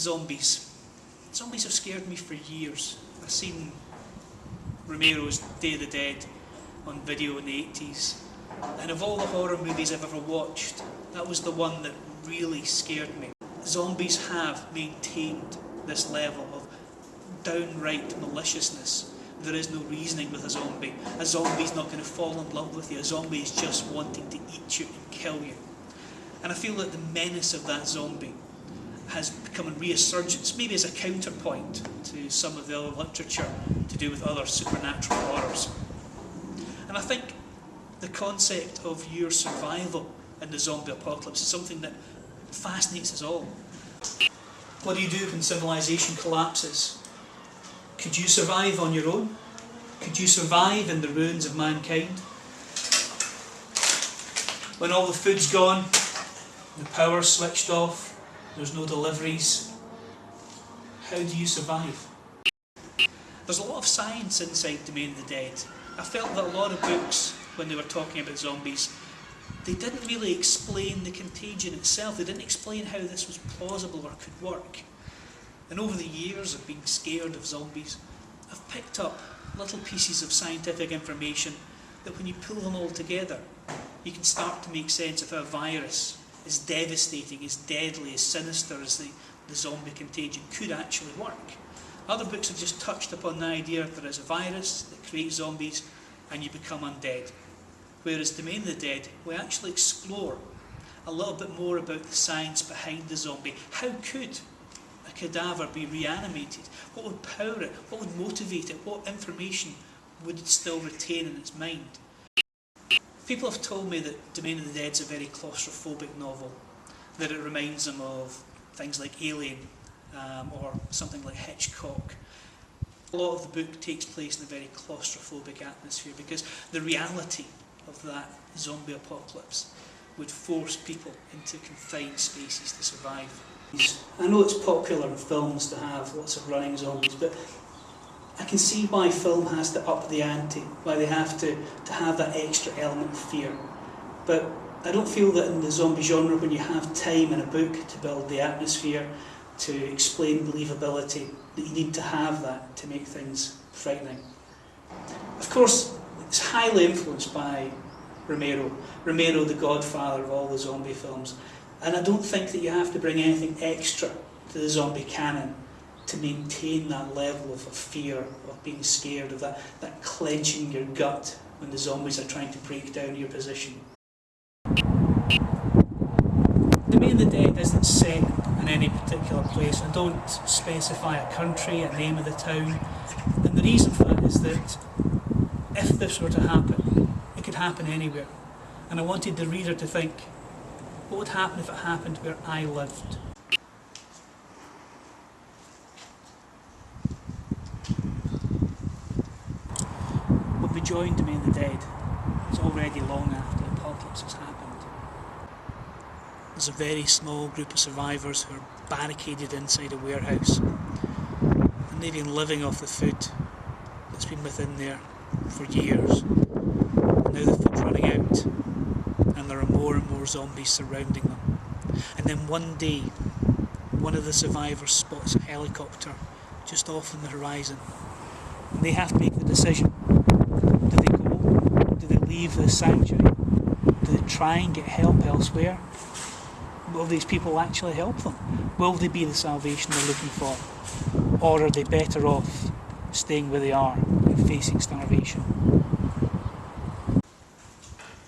zombies. Zombies have scared me for years. I've seen Romero's Day of the Dead on video in the 80s, and of all the horror movies I've ever watched, that was the one that really scared me. Zombies have maintained this level of downright maliciousness. There is no reasoning with a zombie. A zombie's not going to fall in love with you. A zombie is just wanting to eat you and kill you. And I feel that the menace of that zombie has become a resurgence, maybe as a counterpoint to some of the other literature to do with other supernatural horrors. And I think the concept of your survival in the zombie apocalypse is something that fascinates us all. What do you do when civilization collapses? Could you survive on your own? Could you survive in the ruins of mankind? When all the food's gone, the power's switched off, there's no deliveries, how do you survive? There's a lot of science inside Domain of the Dead. I felt that a lot of books, when they were talking about zombies, they didn't really explain the contagion itself. They didn't explain how this was plausible or could work. And over the years of being scared of zombies, I've picked up little pieces of scientific information that when you pull them all together, you can start to make sense of how a virus, as devastating, as deadly, as sinister as the zombie contagion could actually work. Other books have just touched upon the idea that there is a virus that creates zombies and you become undead. Whereas Domain of the Dead, we actually explore a little bit more about the science behind the zombie. How could a cadaver be reanimated? What would power it? What would motivate it? What information would it still retain in its mind? People have told me that Domain of the Dead is a very claustrophobic novel, that it reminds them of things like Alien or something like Hitchcock. A lot of the book takes place in a very claustrophobic atmosphere because the reality of that zombie apocalypse would force people into confined spaces to survive. I know it's popular in films to have lots of running zombies, but I can see why film has to up the ante, why they have to have that extra element of fear. But I don't feel that in the zombie genre, when you have time in a book to build the atmosphere, to explain believability, that you need to have that to make things frightening. Of course, it's highly influenced by Romero, the godfather of all the zombie films. And I don't think that you have to bring anything extra to the zombie canon to maintain that level of fear, of being scared, of that clenching your gut when the zombies are trying to break down your position. Domain of the Dead isn't set in any particular place. I don't specify a country, a name of the town. And the reason for that is that if this were to happen, it could happen anywhere. And I wanted the reader to think, what would happen if it happened where I lived? When we joined Domain of the Dead, it's already long after the apocalypse has happened. There's a very small group of survivors who are barricaded inside a warehouse, and they've been living off the food that's been within there for years. And now the food's running out, and there are more and more zombies surrounding them. And then one day, one of the survivors spots a helicopter just off on the horizon, and they have to make the decision. Do they go? Do they leave the sanctuary? Do they try and get help elsewhere? Will these people actually help them? Will they be the salvation they're looking for? Or are they better off staying where they are and facing starvation?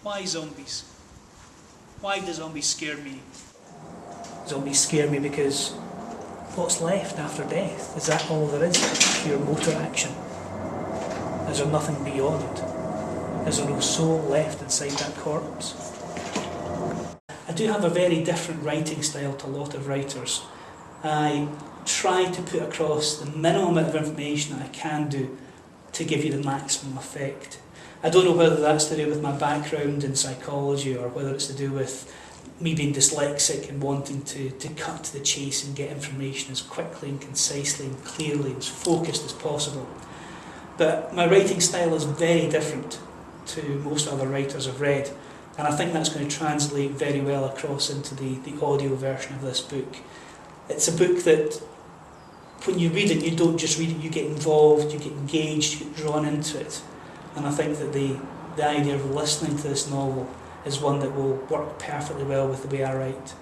Why zombies? Why do zombies scare me? Zombies scare me because what's left after death? Is that all there is? Pure motor action? Is there nothing beyond? Is there no soul left inside that corpse? I do have a very different writing style to a lot of writers. I try to put across the minimum amount of information that I can do to give you the maximum effect. I don't know whether that's to do with my background in psychology or whether it's to do with me being dyslexic and wanting to cut to the chase and get information as quickly and concisely and clearly and as focused as possible. But my writing style is very different to most other writers I've read, and I think that's going to translate very well across into the audio version of this book. It's a book that, when you read it, you don't just read it, you get involved, you get engaged, you get drawn into it. And I think that the idea of listening to this novel is one that will work perfectly well with the way I write.